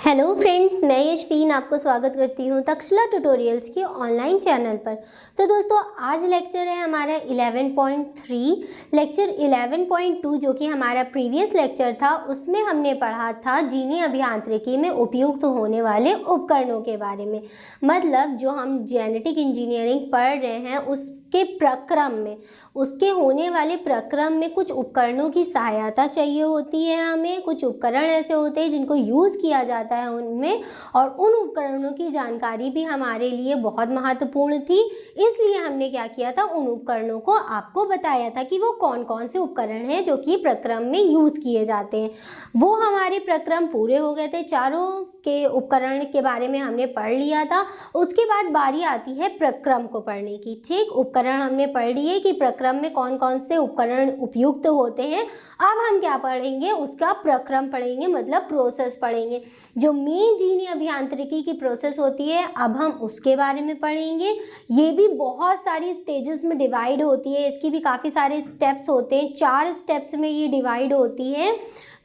Hello friends, मैं यशवीन आपको स्वागत करती हूँ तक्षशिला ट्यूटोरियल्स के ऑनलाइन चैनल पर। तो दोस्तों, आज लेक्चर है हमारा 11.3। लेक्चर 11.2 जो कि हमारा प्रीवियस लेक्चर था, उसमें हमने पढ़ा था जीनी अभियांत्रिकी में उपयुक्त होने वाले उपकरणों के बारे में। मतलब जो हम जेनेटिक इंजीनियरिंग पढ़ रहे हैं उसके प्रक्रम में, उसके होने वाले प्रक्रम में कुछ उपकरणों की सहायता चाहिए होती है। हमें कुछ उपकरण ऐसे होते हैं जिनको यूज़ किया जाता है उनमें, और उन उपकरणों की जानकारी भी हमारे लिए बहुत महत्वपूर्ण थी। इसलिए हमने क्या किया था, उन उपकरणों को आपको बताया था कि वो कौन कौन से उपकरण हैं जो कि प्रक्रम में यूज़ किए जाते हैं। वो हमारे प्रक्रम पूरे हो गए थे, चारों के उपकरण के बारे में हमने पढ़ लिया था। उसके बाद बारी आती है प्रक्रम को पढ़ने की। ठीक, उपकरण हमने पढ़ लिए कि प्रक्रम में कौन कौन से उपकरण उपयुक्त होते हैं। अब हम क्या पढ़ेंगे, उसका प्रक्रम पढ़ेंगे, मतलब प्रोसेस पढ़ेंगे। जो मेन जीनी अभियांत्रिकी की प्रोसेस होती है, अब हम उसके बारे में पढ़ेंगे। ये भी बहुत सारी स्टेजेस में डिवाइड होती है, इसकी भी काफ़ी सारे स्टेप्स होते हैं। 4 स्टेप्स में ये डिवाइड होती है।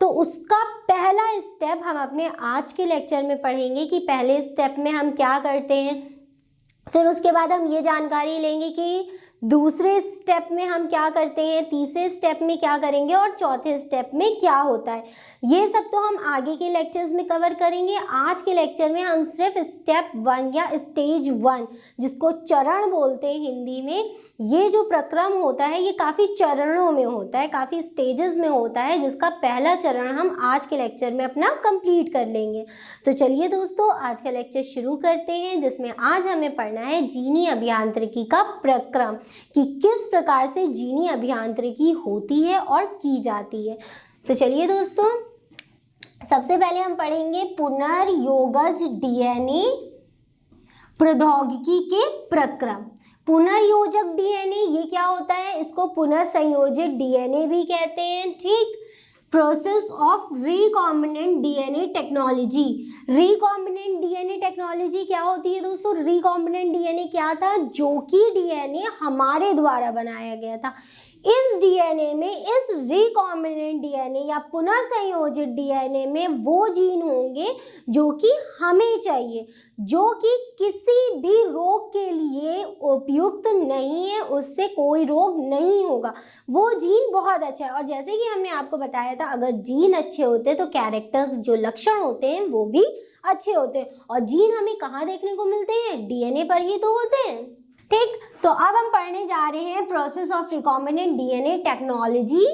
तो उसका पहला स्टेप हम अपने आज के लेक्चर में पढ़ेंगे कि पहले स्टेप में हम क्या करते हैं। फिर उसके बाद हम ये जानकारी लेंगे कि दूसरे स्टेप में हम क्या करते हैं, तीसरे स्टेप में क्या करेंगे और चौथे स्टेप में क्या होता है। ये सब तो हम आगे के लेक्चर्स में कवर करेंगे। आज के लेक्चर में हम सिर्फ स्टेप 1 या स्टेज 1, जिसको चरण बोलते हैं हिंदी में, ये जो प्रक्रम होता है ये काफ़ी चरणों में होता है, काफ़ी स्टेजेस में होता है, जिसका पहला चरण हम आज के लेक्चर में अपना कंप्लीट कर लेंगे। तो चलिए दोस्तों, आज का लेक्चर शुरू करते हैं, जिसमें आज हमें पढ़ना है जीनी अभियांत्रिकी का प्रक्रम, कि किस प्रकार से जीनी अभियांत्रिकी होती है और की जाती है। तो चलिए दोस्तों, सबसे पहले हम पढ़ेंगे पुनर्योगज डीएनए प्रौद्योगिकी के प्रक्रम। पुनर्योजक डीएनए ये क्या होता है, इसको पुनर्संयोजित डीएनए भी कहते हैं। ठीक, process of recombinant DNA technology. Recombinant DNA technology क्या होती है दोस्तों? रिकॉम्बिनेंट डीएनए क्या था? जो कि डीएनए हमारे द्वारा बनाया गया था। इस डीएनए में, इस रिकॉम्बिनेंट डीएनए या पुनर्संयोजित डीएनए में वो जीन होंगे जो कि हमें चाहिए, जो कि किसी भी रोग के लिए उपयुक्त नहीं है, उससे कोई रोग नहीं होगा। वो जीन बहुत अच्छा है। और जैसे कि हमने आपको बताया था, अगर जीन अच्छे होते हैं तो कैरेक्टर्स, जो लक्षण होते हैं, वो भी अच्छे होते हैं। और जीन हमें कहाँ देखने को मिलते हैं? डीएनए पर ही तो होते हैं। ठीक, तो अब हम पढ़ने जा रहे हैं process of recombinant DNA technology.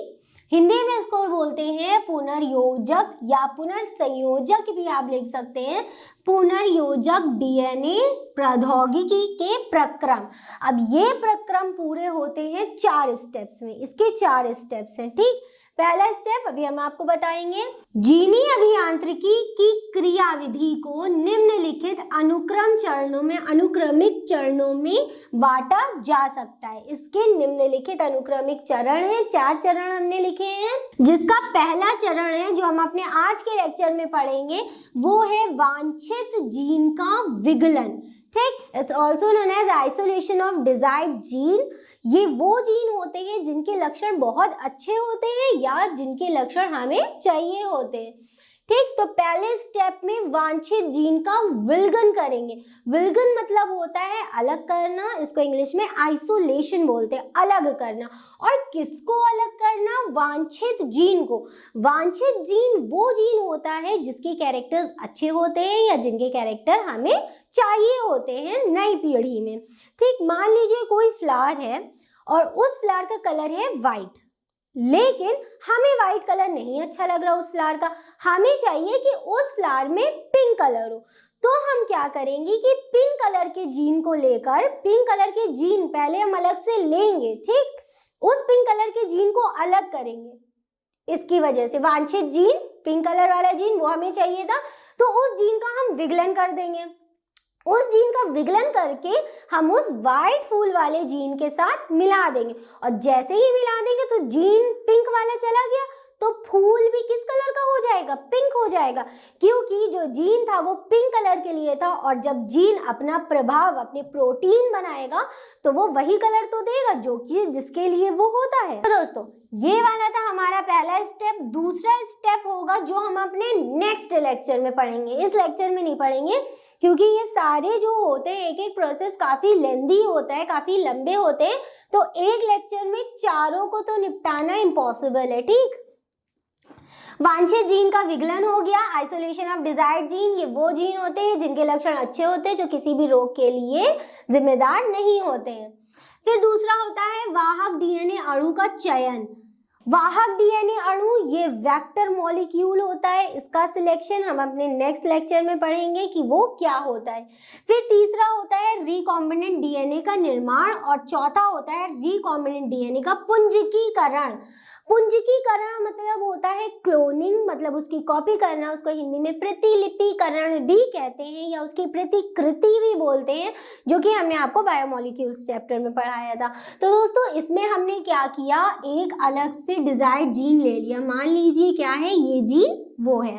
Hindi में इसको बोलते हैं पुनर्योजक या पुनर्संयोजक भी आप लिख सकते हैं। पुनर्योजक डीएनए प्रौद्योगिकी के प्रक्रम। अब ये प्रक्रम पूरे होते हैं 4 स्टेप्स में। इसके 4 स्टेप्स हैं। ठीक, पहला स्टेप अभी हम आपको बताएंगे। जीनी अभियांत्रिकी की क्रियाविधि को निम्नलिखित अनुक्रम चरणों में, अनुक्रमिक चरणों में बांटा जा सकता है। इसके निम्नलिखित अनुक्रमिक चरण हैं, 4 चरण हमने लिखे हैं। जिसका पहला चरण है, जो हम अपने आज के लेक्चर में पढ़ेंगे, वो है वांछित जीन का विगलन। ठीक, it's also known as isolation of desired gene. ये वो जीन होते हैं जिनके लक्षण बहुत अच्छे होते हैं या जिनके लक्षण हमें चाहिए होते हैं। ठीक, तो पहले स्टेप में वांछित जीन का विलगन करेंगे। विलगन मतलब होता है अलग करना, इसको इंग्लिश में आइसोलेशन बोलते हैं, अलग करना। और किसको अलग करना? वांछित जीन को। वांछित जीन वो जीन होता है जिसके कैरेक्टर्स अच्छे होते हैं या जिनके कैरेक्टर हमें चाहिए होते हैं नई पीढ़ी में। ठीक, मान लीजिए कोई फ्लावर है और उस फ्लावर का कलर है वाइट, लेकिन हमें वाइट कलर नहीं अच्छा लग रहा उस फ्लावर का, हमें चाहिए कि उस फ्लावर में पिंक कलर हो। तो हम क्या करेंगे कि पिंक कलर के जीन को लेकर, पिंक कलर के जीन पहले हम अलग से लेंगे। ठीक, उस पिंक कलर के जीन को अलग करेंगे। इसकी वजह से वांछित जीन, पिंक कलर वाला जीन, वो हमें चाहिए था, तो उस जीन का हम विगलन कर देंगे। उस जीन का विगलन करके हम उस वाइट फूल वाले जीन के साथ मिला देंगे। और जैसे ही मिला देंगे तो जीन पिंक वाला चला गया, तो फूल भी किस कलर का हो जाएगा, पिंक हो जाएगा, क्योंकि जो जीन था वो पिंक कलर के लिए था, और जब जीन अपना प्रभाव अपने प्रोटीन बनाएगा तो वो वही कलर तो देगा जो कि जिसके लिए वो होता है। तो दोस्तों ये वाला था हमारा पहला स्टेप। दूसरा स्टेप होगा जो हम अपने नेक्स्ट लेक्चर में पढ़ेंगे, इस लेक्चर में नहीं पढ़ेंगे, क्योंकि ये सारे जो होते हैं एक एक प्रोसेस काफी लेंदी होता है, काफी लंबे होते हैं, तो एक लेक्चर में चारों को तो निपटाना इम्पॉसिबल है। ठीक, वांछित जीन का विगलन हो गया, आइसोलेशन ऑफ डिजायर्ड जीन, ये वो जीन होते हैं जिनके लक्षण अच्छे होते हैं, जो किसी भी रोग के लिए जिम्मेदार नहीं होते हैं। फिर दूसरा होता है वाहक डीएनए अणु का चयन। वाहक डीएनए अणु ये वेक्टर मॉलिक्यूल होता है, इसका सिलेक्शन हम अपने नेक्स्ट लेक्चर में पढ़ेंगे कि वो क्या होता है। फिर तीसरा होता है रिकॉम्बिनेंट डीएनए का निर्माण, और चौथा होता है रिकॉम्बिनेंट डीएनए का पुंजकीकरण। पुंजकीकरण मतलब होता है क्लोनिंग, मतलब उसकी कॉपी करना, उसको हिंदी में प्रतिलिपिकरण भी कहते हैं या उसकी प्रतिकृति भी बोलते हैं, जो कि हमने आपको बायोमॉलिक्यूल्स चैप्टर में पढ़ाया था। तो दोस्तों इसमें हमने क्या किया, एक अलग से डिजायर्ड जीन ले लिया, मान लीजिए क्या है ये जीन वो है।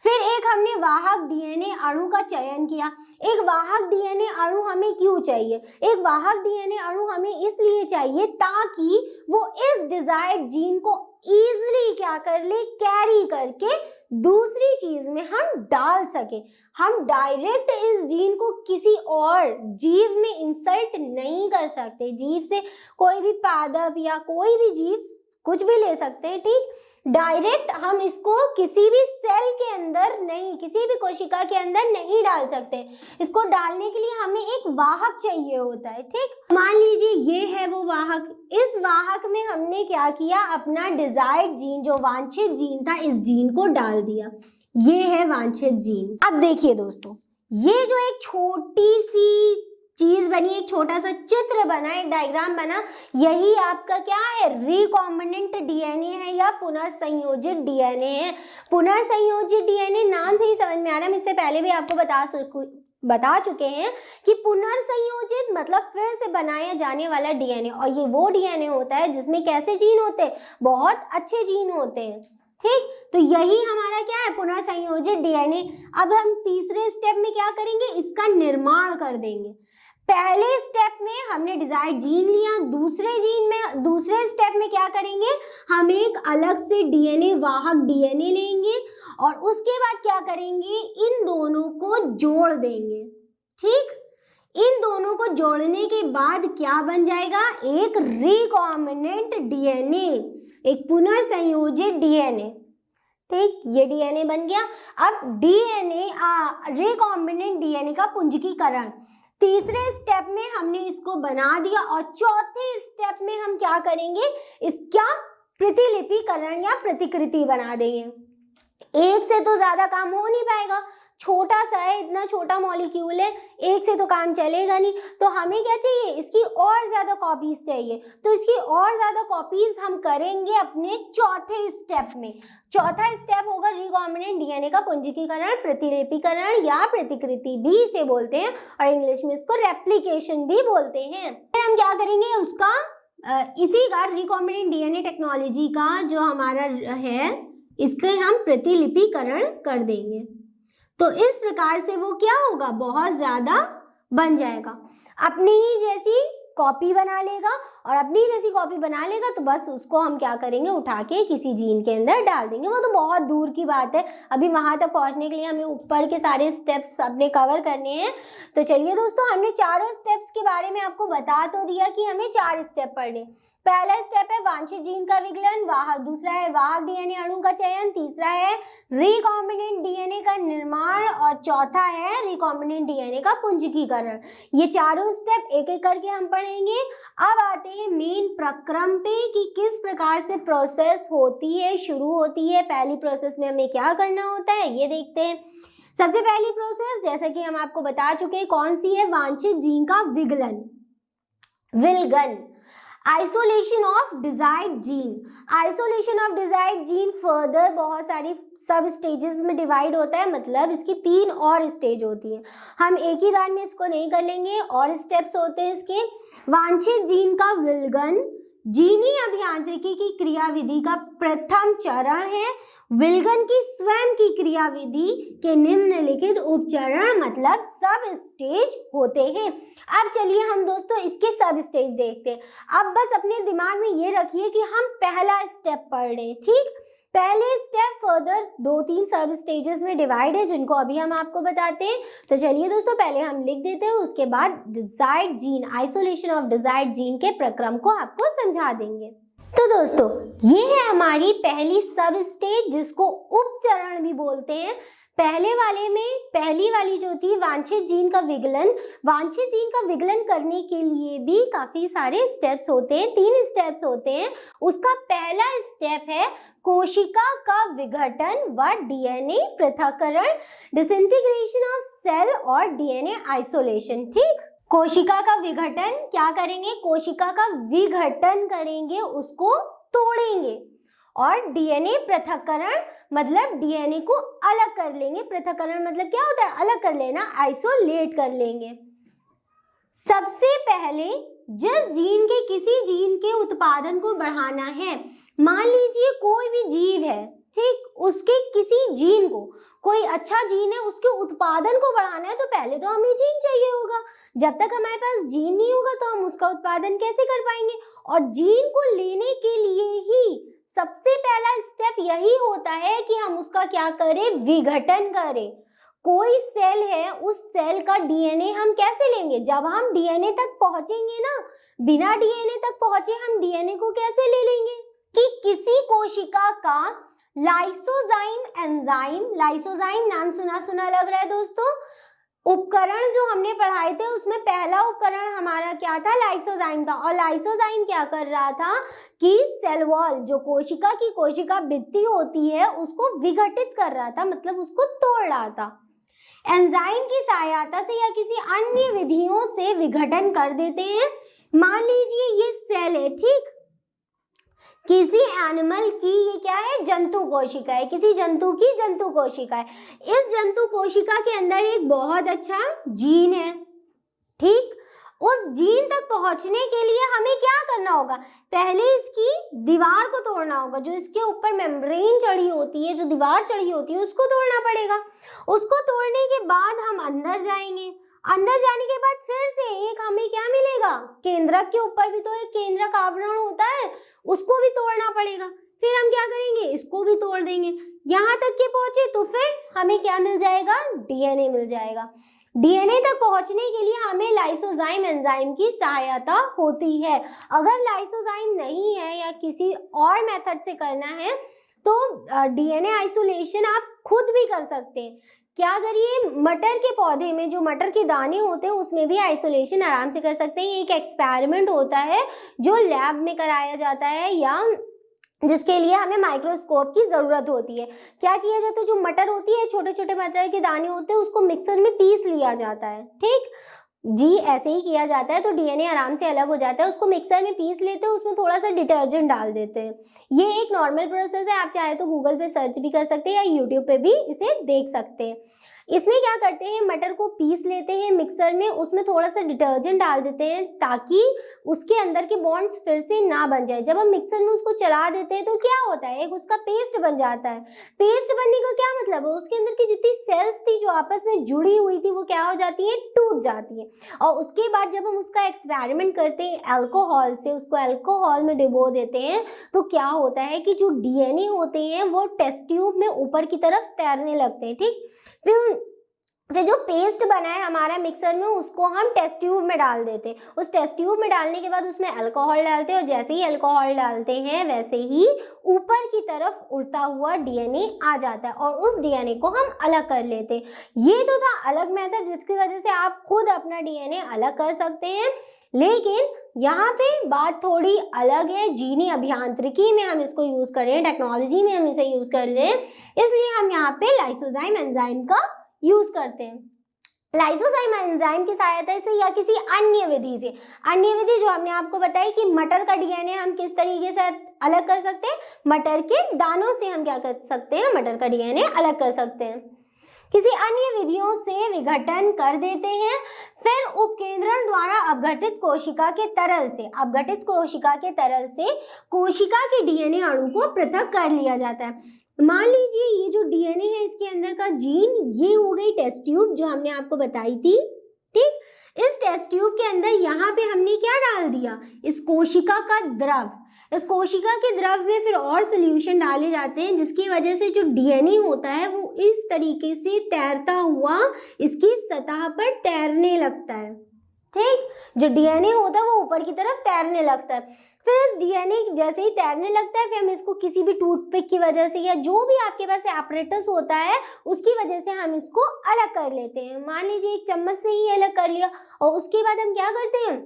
फिर एक हमने वाहक डीएनए अणु का चयन किया। एक वाहक डीएनए अणु हमें क्यों चाहिए, एक वाहक डीएनए अणु हमें इसलिए चाहिए ताकि वो इस डिजायर्ड जीन को इजीली क्या कर ले, कैरी करके दूसरी चीज में हम डाल सके। हम डायरेक्ट इस जीन को किसी और जीव में इंसल्ट नहीं कर सकते, जीव से कोई भी पादप या कोई भी जीव कुछ भी ले सकते हैं। ठीक, डायरेक्ट हम इसको किसी भी सेल के अंदर नहीं, किसी भी कोशिका के अंदर नहीं डाल सकते। इसको डालने के लिए हमें एक वाहक चाहिए होता है। ठीक, मान लीजिए ये है वो वाहक, इस वाहक में हमने क्या किया, अपना डिजायर्ड जीन, जो वांछित जीन था, इस जीन को डाल दिया। ये है वांछित जीन। अब देखिए दोस्तों, ये जो एक छोटी सी चीज बनी, एक छोटा सा चित्र बना, एक डायग्राम बना, यही आपका क्या है, रिकॉम्बिनेंट डीएनए है या पुनर्संयोजित डीएनए है। पुनर्संयोजित डीएनए नाम से ही समझ में आ रहा है, हम इससे पहले भी आपको बता चुके हैं कि पुनर्संयोजित मतलब फिर से बनाया जाने वाला डीएनए, और ये वो डीएनए होता है जिसमें कैसे जीन होते हैं, बहुत अच्छे जीन होते हैं। ठीक, तो यही हमारा क्या है, पुनर्संयोजित डीएनए। अब हम तीसरे स्टेप में क्या करेंगे, इसका निर्माण कर देंगे। पहले स्टेप में हमने डिजायर्ड जीन लिया, दूसरे स्टेप में क्या करेंगे, हम एक अलग से डीएनए, वाहक डीएनए लेंगे, और उसके बाद क्या करेंगे, इन दोनों को जोड़ देंगे। ठीक, इन दोनों को जोड़ने के बाद क्या बन जाएगा, एक रिकॉम्बिनेंट डीएनए, एक पुनर्संयोजित डीएनए। ठीक, ये डीएनए बन गया। अब डीएनए रिकॉम्बिनेंट डीएनए का पुंजकीकरण, तीसरे स्टेप में हमने इसको बना दिया, और चौथे स्टेप में हम क्या करेंगे, इसका प्रतिलिपिकरण या प्रतिकृति बना देंगे। एक से तो ज्यादा काम हो नहीं पाएगा, छोटा सा है, इतना छोटा मॉलिक्यूल है, एक से तो काम चलेगा नहीं, तो हमें क्या चाहिए, इसकी और ज्यादा कॉपीज चाहिए। तो इसकी और ज्यादा कॉपीज हम करेंगे अपने चौथे स्टेप में। चौथा स्टेप होगा रिकॉम्बिनेंट डीएनए का पुंजकीकरण, प्रतिलिपिकरण या प्रतिकृति भी इसे बोलते हैं, और इंग्लिश में इसको रेप्लिकेशन भी बोलते हैं। फिर हम क्या करेंगे, उसका इसी का रिकॉम्बिनेंट डीएनए टेक्नोलॉजी का जो हमारा है, इसके हम प्रतिलिपिकरण कर देंगे। तो इस प्रकार से वो क्या होगा, बहुत ज्यादा बन जाएगा, अपनी ही जैसी कॉपी बना लेगा, और अपनी जैसी कॉपी बना लेगा तो बस उसको हम क्या करेंगे, उठा के किसी जीन के अंदर डाल देंगे। वो तो बहुत दूर की बात है, अभी वहां तक पहुंचने के लिए हमें ऊपर के सारे स्टेप्स अपने कवर करने हैं। तो चलिए दोस्तों, हमने चारों स्टेप्स के बारे में आपको बता तो दिया कि हमें 4 स्टेप पढ़ने। पहला स्टेप है वांछित जीन का विगलन, दूसरा है वाहक डीएनए अणु का चयन, तीसरा है रिकॉम्बिनेंट डीएनए का निर्माण, और चौथा है रिकॉम्बिनेंट डीएनए का पुंजकीकरण। ये चारों स्टेप एक एक करके हम पढ़ेंगे। अब आते हैं मेन प्रक्रम पे कि किस प्रकार से प्रोसेस होती है, शुरू होती है। पहली प्रोसेस में हमें क्या करना होता है ये देखते हैं। सबसे पहली प्रोसेस, जैसे कि हम आपको बता चुके हैं, कौन सी है, वांछित जीन का विगलन, विलगन, isolation of desired gene. Isolation of desired gene further बहुत सारी सब स्टेजेस में डिवाइड होता है, मतलब इसकी 3 और स्टेज होती है। हम एक ही बार में इसको नहीं कर लेंगे, और स्टेप्स होते हैं इसके। वांछित जीन का विलगन, जीनी अभियांत्रिकी की क्रियाविधि का प्रथम चरण है। विल्गन की स्वयं की क्रियाविधि के निम्नलिखित उपचरण मतलब सब स्टेज होते हैं। अब चलिए हम दोस्तों इसके सब स्टेज देखते हैं। अब बस अपने दिमाग में ये रखिए कि हम पहला स्टेप पढ़ रहे हैं, ठीक। पहले स्टेप फर्दर 2-3 सब स्टेजेस में डिवाइड है, जिनको अभी हम आपको बताते हैं। तो चलिए दोस्तों पहले हम लिख देते हैं, उसके बाद desired gene, isolation of desired gene के प्रक्रम को आपको समझा देंगे। तो दोस्तों ये है हमारी पहली सब स्टेज, जिसको उपचरण भी बोलते हैं। पहले वाले में पहली वाली जो थी वांछित जीन का विकलन, वांछित जीन का विकलन करने के लिए भी काफी सारे स्टेप्स होते हैं, 3 स्टेप्स होते हैं। उसका पहला स्टेप है कोशिका का विघटन व डीएनए पृथक्करण, डिसइंटीग्रेशन ऑफ सेल और डीएनए आइसोलेशन, ठीक। कोशिका का विघटन क्या करेंगे, कोशिका का विघटन करेंगे, उसको तोड़ेंगे। और डीएनए पृथक्करण मतलब डीएनए को अलग कर लेंगे। पृथक्करण मतलब क्या होता है, अलग कर लेना, आइसोलेट कर लेंगे। सबसे पहले जिस जीन के किसी जीन के उत्पादन को बढ़ाना है, मान लीजिए कोई भी जीव है, ठीक, उसके किसी जीन को, कोई अच्छा जीन है, उसके उत्पादन को बढ़ाना है, तो पहले तो हमें जीन चाहिए होगा। जब तक हमारे पास जीन नहीं होगा तो हम उसका उत्पादन कैसे कर पाएंगे। और जीन को लेने के लिए ही सबसे पहला स्टेप यही होता है कि हम उसका क्या करें, विघटन करें। कोई सेल है, उस सेल का डीएनए हम कैसे लेंगे, जब हम डीएनए तक पहुंचेंगे ना, बिना डीएनए तक पहुंचे हम डीएनए को कैसे ले लेंगे, कि किसी कोशिका का लाइसोजाइम एंजाइम, लाइसोजाइम नाम सुना सुना लग रहा है दोस्तों। उपकरण जो हमने पढ़ाए थे उसमें पहला उपकरण हमारा क्या था, लाइसोजाइम था। और लाइसोजाइम क्या कर रहा था कि सेल वॉल, जो कोशिका की कोशिका भित्ति होती है, उसको विघटित कर रहा था, मतलब उसको तोड़ रहा था। एंजाइम की सहायता से या किसी अन्य विधियों से विघटन कर देते हैं। मान लीजिए ये सेल है, ठीक, किसी एनिमल की, ये क्या है, जंतु कोशिका है, किसी जंतु की जंतु कोशिका है। इस जंतु कोशिका के अंदर एक बहुत अच्छा जीन है, ठीक। उस जीन तक पहुंचने के लिए हमें क्या करना होगा, पहले इसकी दीवार को तोड़ना होगा, जो इसके ऊपर मेम्ब्रेन चढ़ी होती है, जो दीवार चढ़ी होती है, उसको तोड़ना पड़ेगा। उसको तोड़ने के बाद हम अंदर जाएंगे। अंदर जाने के बाद फिर से एक हमें क्या मिलेगा, केंद्रक के ऊपर भी तो एक केंद्रक आवरण होता है, उसको भी तोड़ना पड़ेगा। फिर हम क्या करेंगे, इसको भी तोड़ देंगे। यहाँ तक के पहुंचे तो फिर हमें क्या मिल जाएगा, डीएनए मिल जाएगा। डीएनए तक पहुंचने के लिए हमें लाइसोजाइम एंजाइम की सहायता होती है। अगर लाइसोजाइम नहीं है या किसी और मेथड से करना है तो डीएनए आइसोलेशन आप खुद भी कर सकते हैं। क्या करिए, मटर के पौधे में जो मटर के दाने होते हैं उसमें भी आइसोलेशन आराम से कर सकते हैं। एक एक्सपेरिमेंट होता है जो लैब में कराया जाता है या जिसके लिए हमें माइक्रोस्कोप की ज़रूरत होती है। क्या किया जाता है, जो मटर होती है, छोटे छोटे मटर के दाने होते हैं, उसको मिक्सर में पीस लिया जाता है, ठीक जी, ऐसे ही किया जाता है। तो डीएनए आराम से अलग हो जाता है। उसको मिक्सर में पीस लेते हैं, उसमें थोड़ा सा डिटर्जेंट डाल देते हैं। ये एक नॉर्मल प्रोसेस है, आप चाहे तो गूगल पे सर्च भी कर सकते हैं या यूट्यूब पे भी इसे देख सकते हैं। इसमें क्या करते हैं, मटर को पीस लेते हैं मिक्सर में, उसमें थोड़ा सा डिटर्जेंट डाल देते हैं ताकि उसके अंदर के बॉन्ड्स फिर से ना बन जाए। जब हम मिक्सर में उसको चला देते हैं तो क्या होता है, एक उसका पेस्ट बन जाता है। पेस्ट बनने का क्या मतलब है, उसके अंदर की जितनी सेल्स थी जो आपस में जुड़ी हुई थी वो क्या हो जाती है, टूट जाती है। और उसके बाद जब हम उसका एक्सपेरिमेंट करते हैं अल्कोहल से, उसको अल्कोहल में डुबो देते हैं, तो क्या होता है कि जो डीएनए होते हैं वो टेस्ट ट्यूब में ऊपर की तरफ तैरने लगते हैं, ठीक। फिर जो पेस्ट बना है हमारा मिक्सर में, उसको हम टेस्ट ट्यूब में डाल देते हैं। उस टेस्ट ट्यूब में डालने के बाद उसमें अल्कोहल डालते हैं, और जैसे ही अल्कोहल डालते हैं वैसे ही ऊपर की तरफ उड़ता हुआ डीएनए आ जाता है और उस डीएनए को हम अलग कर लेते हैं। ये तो था अलग मेथड, जिसकी वजह से आप खुद अपना डीएनए अलग कर सकते हैं। लेकिन यहाँ पे बात थोड़ी अलग है, जीनी अभियांत्रिकी में हम इसको यूज़ कर रहे हैं, टेक्नोलॉजी में हम इसे यूज़ कर रहे हैं, इसलिए हम यहाँ पे लाइसोजाइम एंजाइम का यूज करते हैं। लाइसोजाइम एंजाइम की सहायता से या किसी अन्य विधि से, अन्य विधि जो हमने आपको बताई कि मटर का डीएनए हम किस तरीके से अलग कर सकते हैं, मटर के दानों से हम क्या कर सकते हैं, मटर का डीएनए अलग कर सकते हैं। किसी अन्य विधियों से विघटन कर देते हैं, फिर उपकेंद्रण द्वारा अपघटित कोशिका के तरल से कोशिका के डीएनए अणु को पृथक कर लिया जाता है। मान लीजिए ये जो डीएनए है इसके अंदर का जीन, ये हो गई टेस्ट ट्यूब जो हमने आपको बताई थी, ठीक। इस टेस्ट ट्यूब के अंदर यहाँ पे हमने क्या डाल दिया, इस कोशिका का द्रव। इस कोशिका के द्रव में फिर और सोल्यूशन डाले जाते हैं, जिसकी वजह से जो डीएनए होता है वो इस तरीके से तैरता हुआ इसकी सतह पर तैरने लगता है, ठीक। जो डीएनए होता है वो ऊपर की तरफ तैरने लगता है। फिर इस डीएनए जैसे ही तैरने लगता है, फिर हम इसको किसी भी टूथपिक की वजह से या जो भी आपके पास एपरेटस होता है उसकी वजह से हम इसको अलग कर लेते हैं। मान लीजिए एक चम्मच से ही अलग कर लिया, और उसके बाद हम क्या करते हैं,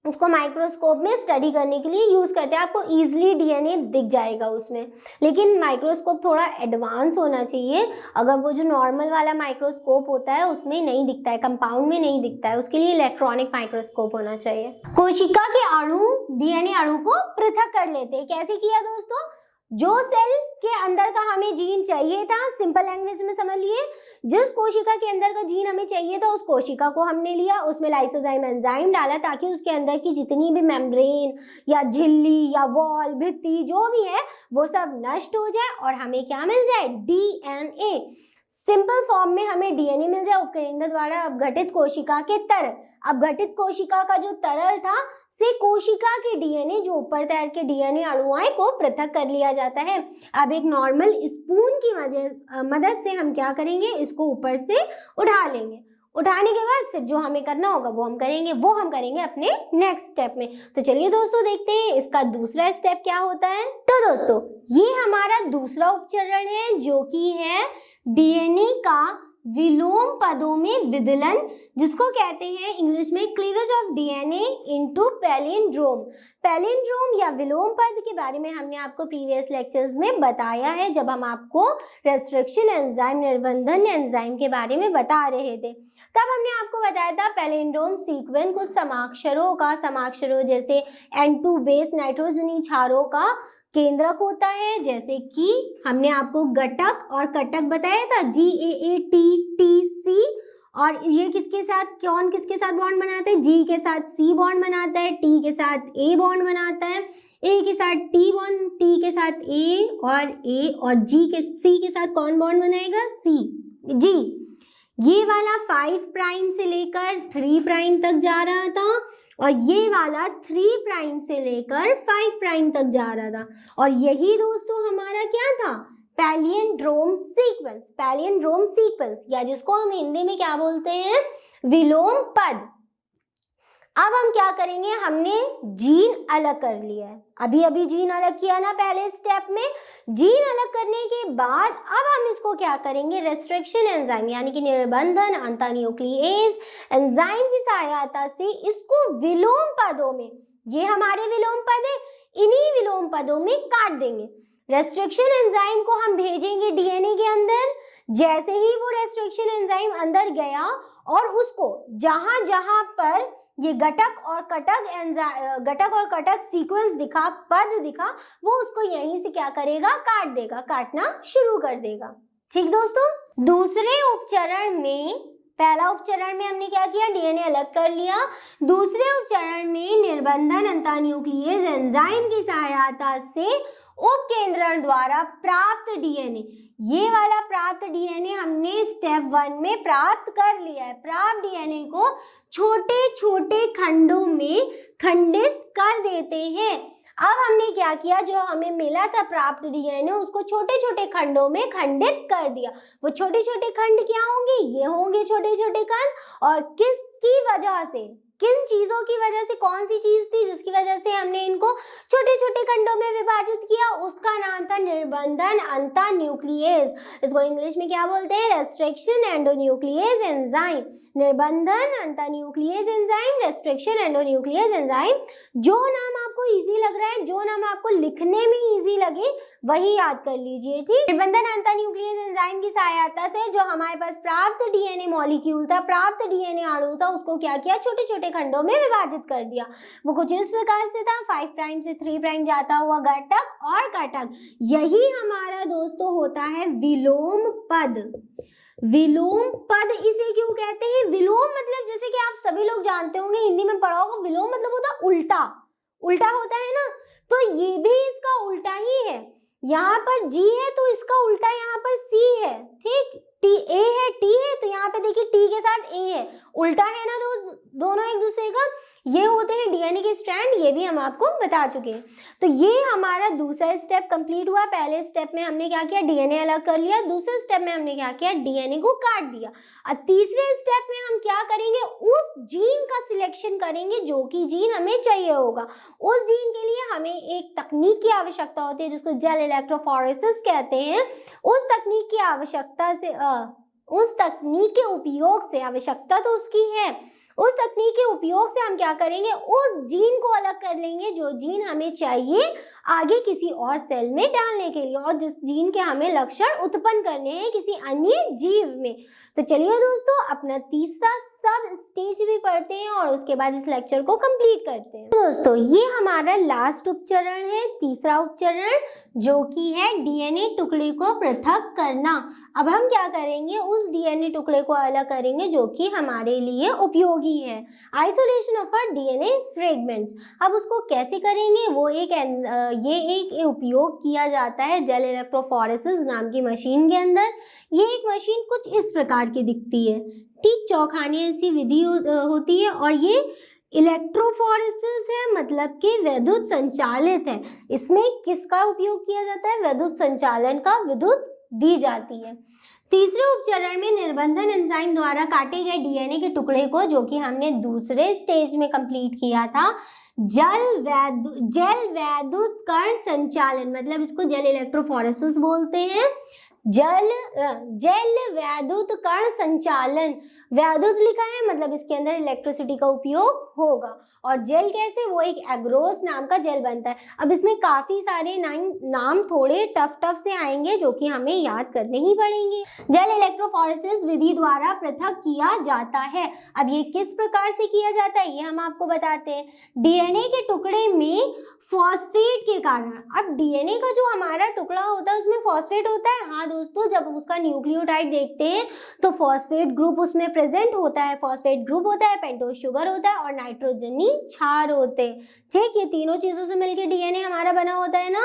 उसको माइक्रोस्कोप में स्टडी करने के लिए यूज़ करते हैं। आपको ईजिली डीएनए दिख जाएगा उसमें, लेकिन माइक्रोस्कोप थोड़ा एडवांस होना चाहिए। अगर वो जो नॉर्मल वाला माइक्रोस्कोप होता है उसमें नहीं दिखता है, कंपाउंड में नहीं दिखता है, उसके लिए इलेक्ट्रॉनिक माइक्रोस्कोप होना चाहिए। कोशिका के अणु डीएनए अणु को पृथक कर लेते हैं। कैसे किया दोस्तों, जो सेल के अंदर का हमें जीन चाहिए था, सिंपल लैंग्वेज में समझ लिए, जिस कोशिका के अंदर का जीन हमें चाहिए था उस कोशिका को हमने लिया, उसमें लाइसोजाइम एंजाइम डाला ताकि उसके अंदर की जितनी भी मेम्ब्रेन या झिल्ली या वॉल भित्ति जो भी है वो सब नष्ट हो जाए और हमें क्या मिल जाए, डीएनए। सिंपल फॉर्म में हमें डीएनए मिल जाए उपकेंद्र द्वारा अपघटित कोशिका के तरल। अपघटित कोशिका का जो तरल था से कोशिका के डीएनए जो ऊपर तैर के डीएनए अणुओं को पृथक कर लिया जाता है। अब एक नॉर्मल स्पून की मदद से हम क्या करेंगे, इसको ऊपर से उठा लेंगे। उठाने के बाद फिर जो हमें करना होगा वो हम करेंगे अपने नेक्स्ट स्टेप में। तो चलिए दोस्तों देखते हैं इसका दूसरा स्टेप क्या होता है। तो दोस्तों ये हमारा दूसरा उपचरण है जो कि है डीएनए का विलोम पदों में विदलन, जिसको कहते हैं इंग्लिश में cleavage of DNA into palindrome. Palindrome या विलोम पद के बारे में हमने आपको प्रीवियस लेक्चर्स में बताया है, जब हम आपको रेस्ट्रिक्शन एंजाइम, निर्बंधन एंजाइम के बारे में बता रहे थे। तब हमने आपको बताया था पैलिंड्रोम सीक्वेंस कुछ समाक्षरों जैसे N2 बेस नाइट्रोजनी क्षारों का केंद्रक होता है, जैसे कि हमने आपको घटक और कटक बताया था, GAATTC। और ये किसके साथ बॉन्ड बनाता है, G के साथ C बॉन्ड बनाता है, T के साथ A बॉन्ड बनाता है, A के साथ T बॉन्ड, T के साथ A और C के साथ कौन बॉन्ड बनाएगा, G। ये वाला 5 प्राइम से लेकर 3 प्राइम तक जा रहा था और ये वाला 3 प्राइम से लेकर 5 प्राइम तक जा रहा था, और यही दोस्तों हमारा क्या था, पैलियंड्रोम सीक्वेंस या जिसको हम हिंदी में क्या बोलते हैं, विलोम पद। अब हम क्या करेंगे, हमने जीन अलग कर लिया है, अभी जीन अलग किया ना पहले स्टेप में। जीन अलग करने के बाद अब हम इसको क्या करेंगे, रेस्ट्रिक्शन एंजाइम यानी कि निर्बंधन अंतःन्यूक्लियेज एंजाइम की सहायता से इसको विलोम पदों में, ये हमारे विलोम पद है, इन्हीं विलोम पदों में काट देंगे। रेस्ट्रिक्शन एंजाइम को हम भेजेंगे डीएनए के अंदर। जैसे ही वो रेस्ट्रिक्शन एंजाइम अंदर गया और उसको जहां जहां पर ये घटक और कटक सीक्वेंस दिखा, पद दिखा, वो उसको यहीं से क्या करेगा, काट देगा, काटना शुरू कर देगा। ठीक दोस्तों, दूसरे उपचरण में, पहला उपचरण में हमने क्या किया, डीएनए अलग कर लिया। दूसरे उपचरण में निर्बंधन अंतःन्यूक्लियेज एंजाइम की सहायता से उपकेंद्रण द्वारा प्राप्त डीएनए, ये वाला प्राप्त डीएनए हमने स्टेप 1 में प्राप्त कर लिया है। प्राप्त डीएनए को छोटे छोटे खंडों में खंडित कर देते हैं। अब हमने क्या किया, जो हमें मिला था प्राप्त डीएनए उसको छोटे छोटे खंडों में खंडित कर दिया। वो छोटे छोटे खंड क्या होंगे, ये होंगे छोटे छोटे खंड, और किसकी वजह से, किन चीजों की वजह से, कौन सी चीज थी जिसकी वजह से हमने इनको छोटे छोटे खंडों में विभाजित किया, उसका नाम था निर्बंधन अंतःन्यूक्लियेज। इसको इंग्लिश में क्या बोलते हैं, रेस्ट्रिक्शन एंडोन्यूक्लियेज एंजाइम। निर्बंधन अंतःन्यूक्लियेज एंजाइम, रेस्ट्रिक्शन एंडोन्यूक्लियेज एंजाइम। जो नाम आपको इजी लग रहा है, जो नाम आपको लिखने में इजी लगे वही याद कर लीजिए, ठीक। निर्बंधन अंतःन्यूक्लियेज एंजाइम की सहायता से जो हमारे पास प्राप्त डीएनए मॉलिक्यूल था, प्राप्त डीएनए अणु था, उसको क्या किया, छोटे छोटे खंडों में विभाजित कर दिया। वो कुछ इस प्रकार से था, 5 प्राइम से 3 प्राइम जाता हुआ घटक और कटक। यही हमारा दोस्तों होता है विलोम पद। विलोम पद इसे क्यों कहते हैं? विलोम मतलब जैसे कि आप सभी लोग जानते होंगे, हिंदी में पढ़ा होगा, विलोम मतलब होता है उल्टा, उल्टा होता है ना, तो ये भी इसका उल्टा ही है। यहाँ पर जी है तो इसका उल्टा यहाँ पर सी है, ठीक, टी ए है, टी है, तो यहाँ पे देखिए टी के साथ ए है, उल्टा है ना, तो दोनों एक दूसरे का, ये होते हैं डीएनए के स्ट्रैंड, ये भी हम आपको बता चुके हैं। तो ये हमारा दूसरा स्टेप कंप्लीट हुआ। पहले स्टेप में हमने क्या किया, डीएनए अलग कर लिया, दूसरे स्टेप में हमने क्या किया, डीएनए को काट दिया। अब तीसरे स्टेप में हम क्या करेंगे, उस जीन का सिलेक्शन करेंगे जो कि जीन हमें चाहिए होगा। उस जीन के लिए हमें एक तकनीक की आवश्यकता होती है जिसको जेल इलेक्ट्रोफोरेसिस कहते हैं। उस तकनीक की आवश्यकता से उस तकनीक के उपयोग से, आवश्यकता तो उसकी है, उस तकनीक के उपयोग से हम क्या करेंगे, उस जीन को अलग कर लेंगे जो जीन हमें चाहिए आगे किसी और सेल में डालने के लिए, और जिस जीन के हमें लक्षण उत्पन्न करने हैं किसी अन्य जीव में। तो चलिए दोस्तों, अपना तीसरा सब स्टेज भी पढ़ते हैं और उसके बाद इस लेक्चर को कंप्लीट करते हैं। तो दोस्तों, ये हमारा लास्ट उपचरण है, तीसरा उपचरण, जो कि है डीएनए टुकड़े को पृथक करना। अब हम क्या करेंगे, उस डीएनए टुकड़े को अलग करेंगे जो कि हमारे लिए उपयोगी है, isolation of a DNA fragments. अब उसको कैसे करेंगे, वो एक उपयोग किया जाता है जेल इलेक्ट्रोफोरेसिस नाम की मशीन के अंदर। ये एक मशीन कुछ इस प्रकार की दिखती है, ठीक, चौखाने ऐसी विधि होती है, और ये इलेक्ट्रोफोरेसिस है, मतलब कि विद्युत संचालित है। इसमें किसका उपयोग किया जाता है, विद्युत संचालन का, विद्युत दी जाती है। तीसरे उपचरण में निर्बंधन एंजाइम द्वारा काटे गए डीएनए के टुकड़े को, जो कि हमने दूसरे स्टेज में कंप्लीट किया था, जेल वैद्युत कण संचालन, मतलब इसको जेल इलेक्ट्रोफोरेसिस बोलते हैं। जेल वैद्युत कण संचालन, वैद्युत लिखा है मतलब इसके अंदर इलेक्ट्रिसिटी का उपयोग होगा। और जेल कैसे, वो एक एग्रोस नाम का जेल बनता है। अब इसमें काफी सारे नाम थोड़े टफ से आएंगे जो कि हमें याद करने ही पड़ेंगे। जेल इलेक्ट्रोफोरेसिस विधि द्वारा पृथक किया जाता है। अब ये किस प्रकार से किया जाता है, ये हम आपको बताते हैं। डीएनए के टुकड़े में फॉस्फेट के कारण, अब डीएनए का जो हमारा टुकड़ा होता है उसमें फॉस्फेट होता है। हाँ दोस्तों, जब उसका न्यूक्लियोटाइड देखते हैं तो फॉस्फेट ग्रुप उसमें प्रेजेंट होता है। फॉस्फेट ग्रुप होता है, पेंटोज शुगर होता है और नाइट्रोजनी क्षार होते हैं, ठीक। ये तीनों चीजों से मिलकर डीएनए हमारा बना होता है ना।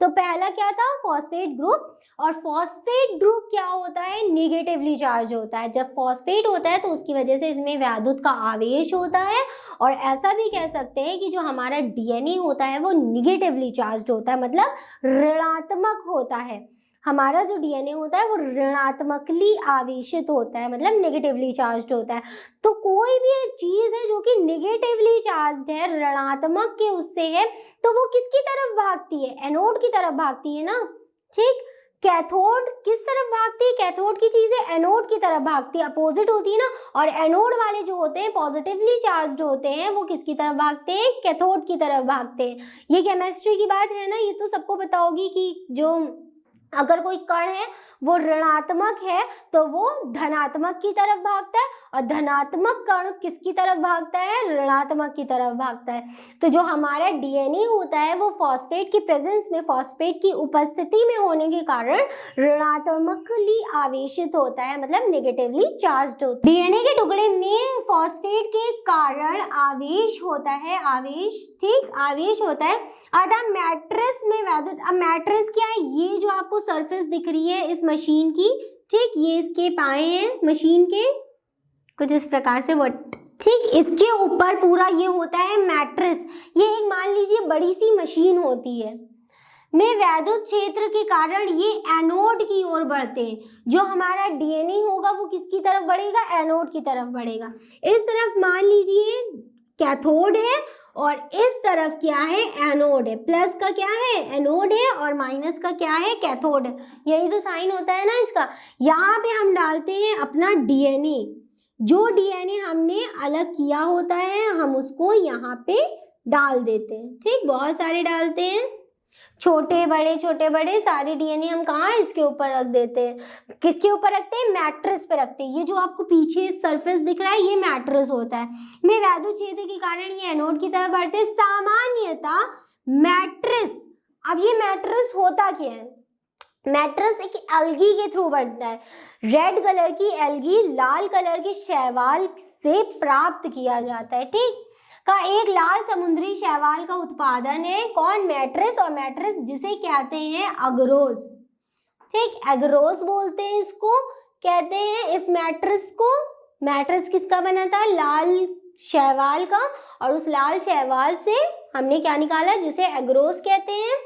तो पहला क्या था, फॉस्फेट ग्रुप, और फॉस्फेट ग्रुप क्या होता है, नेगेटिवली चार्ज होता है। जब फॉस्फेट होता है तो उसकी वजह से इसमें वैद्युत का आवेश होता है, और ऐसा भी कह सकते हैं कि जो हमारा डीएनए होता है वो नेगेटिवली चार्ज होता है, मतलब ऋणात्मक होता है। हमारा जो डीएनए होता है वो ऋणात्मकली आवेशित होता है, मतलब नेगेटिवली चार्ज्ड होता है। तो कोई भी चीज है जो कि नेगेटिवली चार्ज्ड है, ऋणात्मक के उससे है, तो वो किसकी तरफ भागती है, एनोड की तरफ भागती है ना, ठीक। कैथोड किस तरफ भागती है, कैथोड की चीज है एनोड की तरफ भागती है, अपोजिट होती है ना। और एनोड वाले जो होते हैं पॉजिटिवली चार्ज्ड होते हैं, वो किसकी तरफ भागते हैं, कैथोड की तरफ भागते हैं। ये केमिस्ट्री की बात है ना, ये तो सबको पता होगी कि जो अगर कोई कण है वो ऋणात्मक है तो वो धनात्मक की तरफ भागता है, और धनात्मक कण किसकी तरफ भागता है, ऋणात्मक की तरफ भागता है। तो जो हमारा डीएनए होता है वो फॉस्फेट की प्रेजेंस में, फॉस्फेट की उपस्थिति में होने के कारण ऋणात्मकली आवेशित होता है, मतलब नेगेटिवली चार्ज्ड होता है। डीएनए के टुकड़े में फॉस्फेट के कारण आवेश होता है, आवेश, ठीक, आवेश होता है, अर्थात मैट्रिक्स में वैद्युत। अब मैट्रिक्स क्या है, ये जो आपको सरफेस दिख रही है इस मशीन की, ठीक, ये इसके पाए हैं मशीन के कुछ इस प्रकार से, वो ठीक, इसके ऊपर पूरा ये होता है मैट्रिक्स। ये एक मान लीजिए बड़ी सी मशीन होती है, में वैद्युत क्षेत्र के कारण ये एनोड की ओर बढ़ते हैं। जो हमारा डीएनए होगा वो किसकी तरफ बढ़ेगा, एनोड की तरफ बढ़ेगा। इस तरफ मान लीजिए कैथोड है और इस तरफ क्या है, एनोड है। प्लस का क्या है, एनोड है, और माइनस का क्या है, कैथोड है। यही तो साइन होता है ना इसका। यहाँ पे हम डालते हैं अपना डीएनए, जो डीएनए हमने अलग किया होता है हम उसको यहाँ पे डाल देते हैं, ठीक, बहुत सारे डालते हैं, छोटे बड़े सारे डीएनए हम कहाँ, इसके ऊपर रख देते हैं। किसके ऊपर रखते हैं, मैट्रिक्स पे रखते हैं। ये जो आपको पीछे सरफेस दिख रहा है ये मैट्रिक्स होता है। में वैद्युत क्षेत्र के कारण ये एनोड की तरफ बढ़ते हैं। सामान्यतः मैट्रिक्स, अब ये मैट्रिक्स होता क्या है, मैट्रिक्स एक एल्गी के थ्रू बनता है। रेड कलर की एल्गी लाल कलर के शैवाल से प्राप्त किया जाता है। ठीक, का एक लाल समुद्री शैवाल का उत्पादन है कौन? मैट्रिक्स, और मैट्रिक्स जिसे कहते हैं अगरोस। ठीक, एग्रोस बोलते हैं इसको, कहते हैं इस मैट्रिक्स को। मैट्रिक्स किसका बना था? लाल शैवाल का, और उस लाल शैवाल से हमने क्या निकाला जिसे एग्रोस कहते हैं।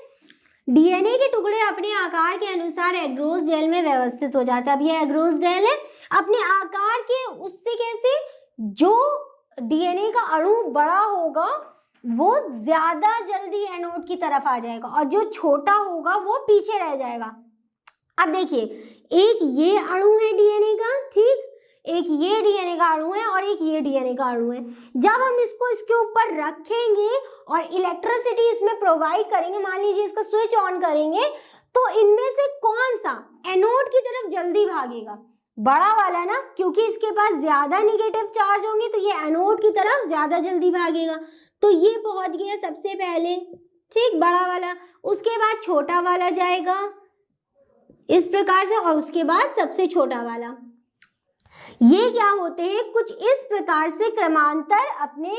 डीएनए के टुकड़े अपने आकार के अनुसार एग्रोस जेल में व्यवस्थित हो जाते हैं। अब ये एग्रोस जेल है अपने आकार के, उससे कैसे? जो डीएनए का अणु बड़ा होगा वो ज्यादा जल्दी एनोड की तरफ आ जाएगा, और जो छोटा होगा वो पीछे रह जाएगा। अब देखिए, एक ये अणु है डीएनए का, ठीक, एक ये डीएनए का अणु है और एक ये डीएनए का अणु है। जब हम इसको इसके ऊपर रखेंगे और इलेक्ट्रिसिटी इसमें प्रोवाइड करेंगे, मान लीजिए इसका स्विच ऑन करेंगे, तो इनमें से कौन सा एनोड की तरफ जल्दी भागेगा? बड़ा वाला ना, क्योंकि इसके पास ज्यादा नेगेटिव चार्ज होंगे तो ये एनोड की तरफ ज्यादा जल्दी भागेगा। तो ये पहुंच गया सबसे पहले, ठीक, बड़ा वाला। उसके बाद छोटा वाला जाएगा इस प्रकार से, और उसके बाद सबसे छोटा वाला। ये क्या होते हैं? कुछ इस प्रकार से क्रमांतर अपने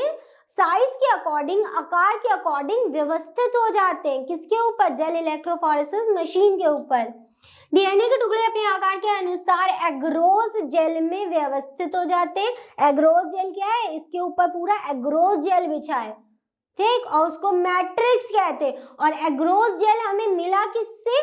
साइज के अकॉर्डिंग, आकार के अकॉर्डिंग व्यवस्थित हो जाते हैं। किसके ऊपर? जेल इलेक्ट्रोफोरेसिस मशीन के ऊपर। डीएनए के टुकड़े अपने आकार के अनुसार एग्रोस जेल में व्यवस्थित हो जाते हैं। एग्रोस जेल क्या है? इसके ऊपर पूरा एग्रोस जेल बिछा है, ठीक, और उसको मैट्रिक्स कहते हैं। और एग्रोस जेल हमें मिला किससे?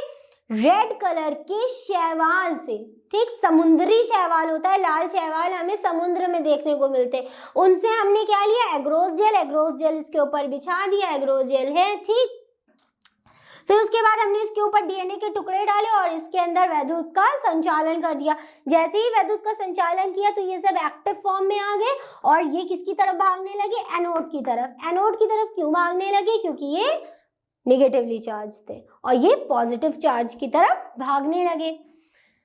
रेड कलर के शैवाल से, ठीक, समुद्री शैवाल होता है, लाल शैवाल हमें समुद्र में देखने को मिलते हैं, उनसे हमने क्या लिया? Agarose jail. एग्रोस जेल इसके ऊपर बिछा दिया, एग्रोस जेल है, ठीक। फिर उसके बाद हमने इसके ऊपर डीएनए के टुकड़े डाले और इसके अंदर वैद्युत का संचालन कर दिया। जैसे ही वैद्युत का संचालन किया तो ये सब एक्टिव फॉर्म में आ गए, और ये किसकी तरफ भागने लगे? एनोड की तरफ। एनोड की तरफ क्यों भागने लगे? क्योंकि ये नेगेटिवली चार्ज थे, और ये पॉजिटिव चार्ज की तरफ भागने लगे।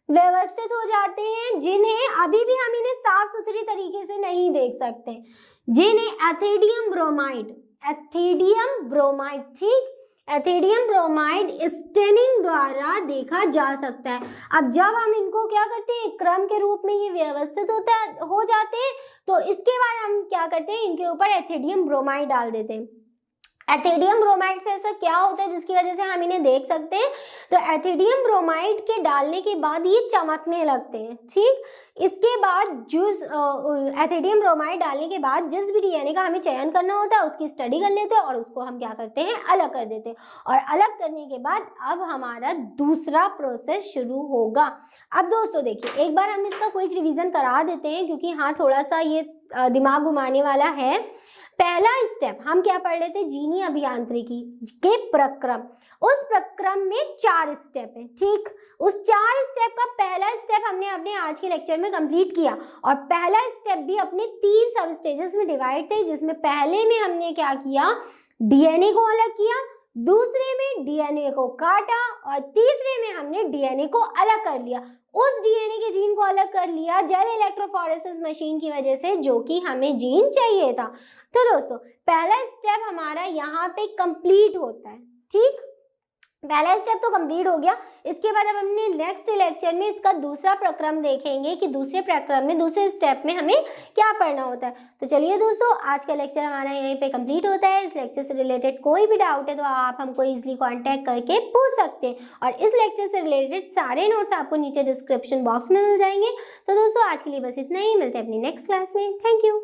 व्यवस्थित हो जाते हैं, जिन्हें अभी भी हम इन्हें साफ सुथरी तरीके से नहीं देख सकते, जिन्हें एथिडियम ब्रोमाइड, एथिडियम ब्रोमाइड, ठीक, एथिडियम ब्रोमाइड स्टेनिंग द्वारा देखा जा सकता है। अब जब हम इनको क्या करते हैं? क्रम के रूप में ये व्यवस्थित हो जाते हैं, तो इसके बाद हम क्या करते हैं? इनके ऊपर एथिडियम ब्रोमाइड डाल देते हैं। एथिडियम ब्रोमाइड से ऐसा क्या होता है जिसकी वजह से हम इन्हें देख सकते हैं? तो एथिडियम ब्रोमाइड के डालने के बाद ये चमकने लगते हैं, ठीक। इसके बाद एथिडियम ब्रोमाइड डालने के बाद जिस भी डीएनए का हमें चयन करना होता है उसकी स्टडी कर लेते हैं, और उसको हम क्या करते हैं? अलग कर देते हैं। और अलग करने के बाद अब हमारा दूसरा प्रोसेस शुरू होगा। अब दोस्तों देखिए, एक बार हम इसका क्विक रिवीजन करा देते हैं, क्योंकि हाँ थोड़ा सा ये दिमाग घुमाने वाला है। पहला स्टेप हम क्या पढ़ रहे थे? जीनी अभियांत्रिकी के प्रक्रम। उस प्रक्रम में 4 स्टेप है, ठीक। उस 4 स्टेप का पहला स्टेप हमने अपने आज के लेक्चर में कंप्लीट किया, और पहला स्टेप भी अपने 3 सब स्टेजेस में डिवाइड थे, जिसमें पहले में हमने क्या किया? डीएनए को अलग किया, दूसरे में डीएनए को काटा, और तीसरे में हमने डीएनए को अलग कर लिया। उस डीएनए के जीन को अलग कर लिया जेल इलेक्ट्रोफोरेसिस मशीन की वजह से, जो कि हमें जीन चाहिए था। तो दोस्तों पहला स्टेप हमारा यहाँ पे कंप्लीट होता है, ठीक। पहला स्टेप तो कंप्लीट हो गया। इसके बाद अब हमने नेक्स्ट लेक्चर में इसका दूसरा प्रक्रम देखेंगे कि दूसरे प्रक्रम में, दूसरे स्टेप में हमें क्या पढ़ना होता है। तो चलिए दोस्तों, आज का लेक्चर हमारा यहीं पे कंप्लीट होता है। इस लेक्चर से रिलेटेड कोई भी डाउट है तो आप हमको इजीली कांटेक्ट करके पूछ सकते हैं, और इस लेक्चर से रिलेटेड सारे नोट्स आपको नीचे डिस्क्रिप्शन बॉक्स में मिल जाएंगे। तो दोस्तों आज के लिए बस इतना ही, मिलते हैं अपनी नेक्स्ट क्लास में। Thank you.